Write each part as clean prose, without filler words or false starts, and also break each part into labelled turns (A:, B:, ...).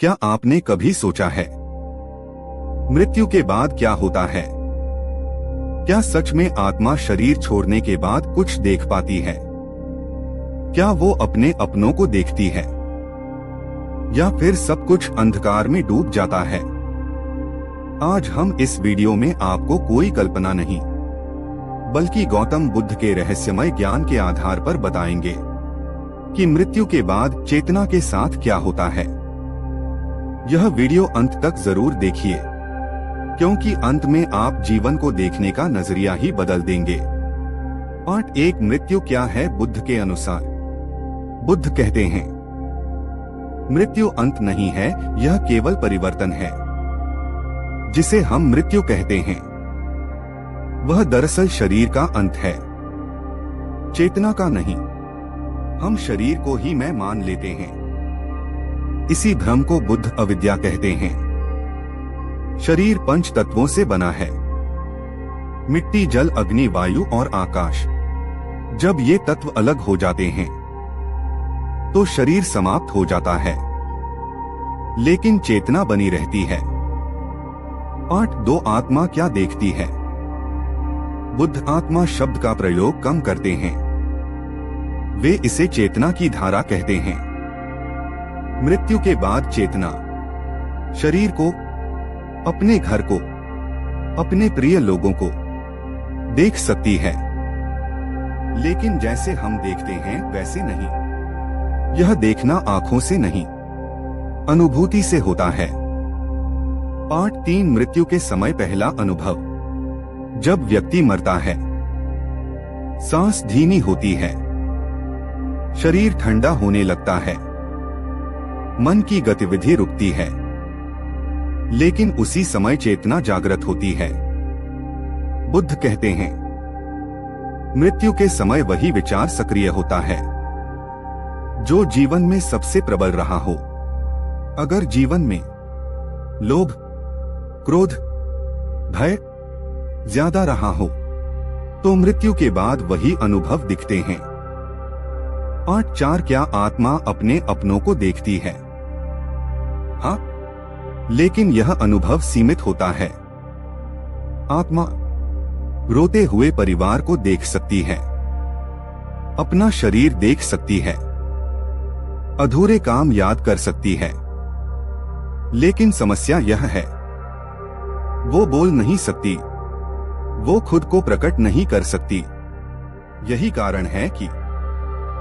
A: क्या आपने कभी सोचा है मृत्यु के बाद क्या होता है? क्या सच में आत्मा शरीर छोड़ने के बाद कुछ देख पाती है? क्या वो अपने अपनों को देखती है या फिर सब कुछ अंधकार में डूब जाता है? आज हम इस वीडियो में आपको कोई कल्पना नहीं बल्कि गौतम बुद्ध के रहस्यमय ज्ञान के आधार पर बताएंगे कि मृत्यु के बाद चेतना के साथ क्या होता है। यह वीडियो अंत तक जरूर देखिए क्योंकि अंत में आप जीवन को देखने का नजरिया ही बदल देंगे। पार्ट 1 मृत्यु क्या है बुद्ध के अनुसार? बुद्ध कहते हैं मृत्यु अंत नहीं है, यह केवल परिवर्तन है। जिसे हम मृत्यु कहते हैं वह दरअसल शरीर का अंत है, चेतना का नहीं। हम शरीर को ही मैं मान लेते हैं। इसी भ्रम को बुद्ध अविद्या कहते हैं। शरीर 5 तत्वों से बना है, मिट्टी, जल, अग्नि, वायु और आकाश। जब ये तत्व अलग हो जाते हैं तो शरीर समाप्त हो जाता है, लेकिन चेतना बनी रहती है। पार्ट 2 आत्मा क्या देखती है? बुद्ध आत्मा शब्द का प्रयोग कम करते हैं। वे इसे चेतना की धारा कहते हैं। मृत्यु के बाद चेतना शरीर को, अपने घर को, अपने प्रिय लोगों को देख सकती है, लेकिन जैसे हम देखते हैं वैसे नहीं। यह देखना आंखों से नहीं, अनुभूति से होता है। पार्ट 3 मृत्यु के समय पहला अनुभव। जब व्यक्ति मरता है सांस धीमी होती है, शरीर ठंडा होने लगता है, मन की गतिविधि रुकती है, लेकिन उसी समय चेतना जागृत होती है। बुद्ध कहते हैं मृत्यु के समय वही विचार सक्रिय होता है जो जीवन में सबसे प्रबल रहा हो। अगर जीवन में लोभ, क्रोध, भय ज्यादा रहा हो तो मृत्यु के बाद वही अनुभव दिखते हैं। पार्ट 4 क्या आत्मा अपने अपनों को देखती है? हाँ, लेकिन यह अनुभव सीमित होता है। आत्मा रोते हुए परिवार को देख सकती है, अपना शरीर देख सकती है, अधूरे काम याद कर सकती है, लेकिन समस्या यह है वो बोल नहीं सकती, वो खुद को प्रकट नहीं कर सकती। यही कारण है कि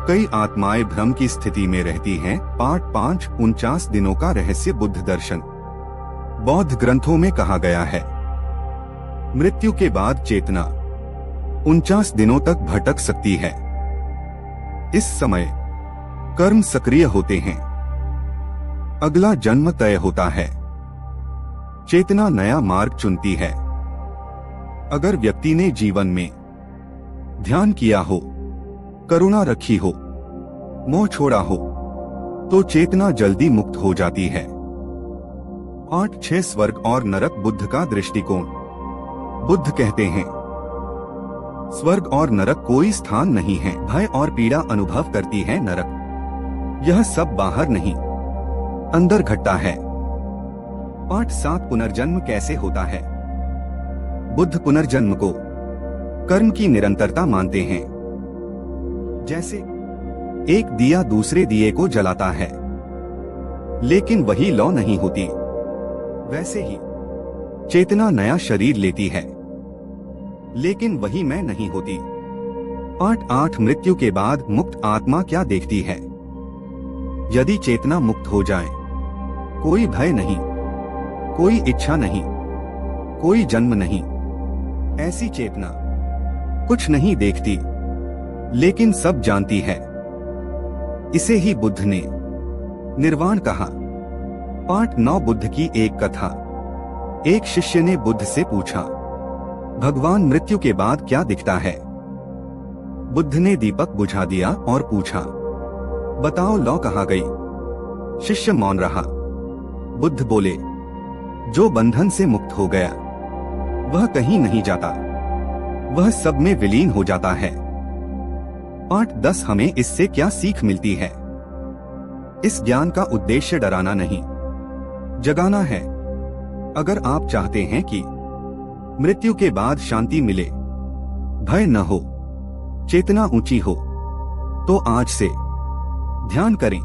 A: कई आत्माएं भ्रम की स्थिति में रहती हैं। पार्ट 5 49 दिनों का रहस्य बुद्ध दर्शन। बौद्ध ग्रंथों में कहा गया है मृत्यु के बाद चेतना 49 दिनों तक भटक सकती है। इस समय कर्म सक्रिय होते हैं, अगला जन्म तय होता है, चेतना नया मार्ग चुनती है। अगर व्यक्ति ने जीवन में ध्यान किया हो, करुणा रखी हो, मोह छोड़ा हो, तो चेतना जल्दी मुक्त हो जाती है। पार्ट 6 स्वर्ग और नरक बुद्ध का दृष्टिकोण। बुद्ध कहते हैं स्वर्ग और नरक कोई स्थान नहीं है। भय और पीड़ा अनुभव करती है नरक। यह सब बाहर नहीं, अंदर घटता है। पार्ट 7 पुनर्जन्म कैसे होता है? बुद्ध पुनर्जन्म को कर्म की निरंतरता मानते हैं। जैसे एक दिया दूसरे दिए को जलाता है, लेकिन वही लौ नहीं होती, वैसे ही चेतना नया शरीर लेती है, लेकिन वही मैं नहीं होती। पार्ट 8 मृत्यु के बाद मुक्त आत्मा क्या देखती है? यदि चेतना मुक्त हो जाए, कोई भय नहीं, कोई इच्छा नहीं, कोई जन्म नहीं, ऐसी चेतना कुछ नहीं देखती, लेकिन सब जानती है। इसे ही बुद्ध ने निर्वाण कहा। पार्ट 9 बुद्ध की एक कथा। एक शिष्य ने बुद्ध से पूछा भगवान मृत्यु के बाद क्या दिखता है? बुद्ध ने दीपक बुझा दिया और पूछा बताओ लौ कहाँ गई? शिष्य मौन रहा। बुद्ध बोले जो बंधन से मुक्त हो गया वह कहीं नहीं जाता, वह सब में विलीन हो जाता है। पार्ट 10 हमें इससे क्या सीख मिलती है? इस ज्ञान का उद्देश्य डराना नहीं, जगाना है। अगर आप चाहते हैं कि मृत्यु के बाद शांति मिले, भय न हो, चेतना ऊंची हो, तो आज से ध्यान करें,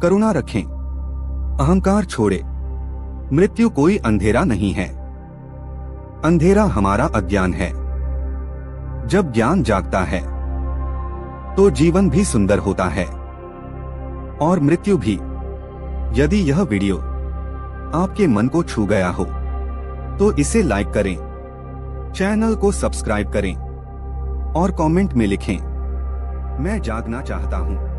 A: करुणा रखें, अहंकार छोड़े। मृत्यु कोई अंधेरा नहीं है। अंधेरा हमारा अज्ञान है। जब ज्ञान जागता है तो जीवन भी सुंदर होता है और मृत्यु भी। यदि यह वीडियो आपके मन को छू गया हो तो इसे लाइक करें, चैनल को सब्सक्राइब करें और कमेंट में लिखें, मैं जागना चाहता हूं।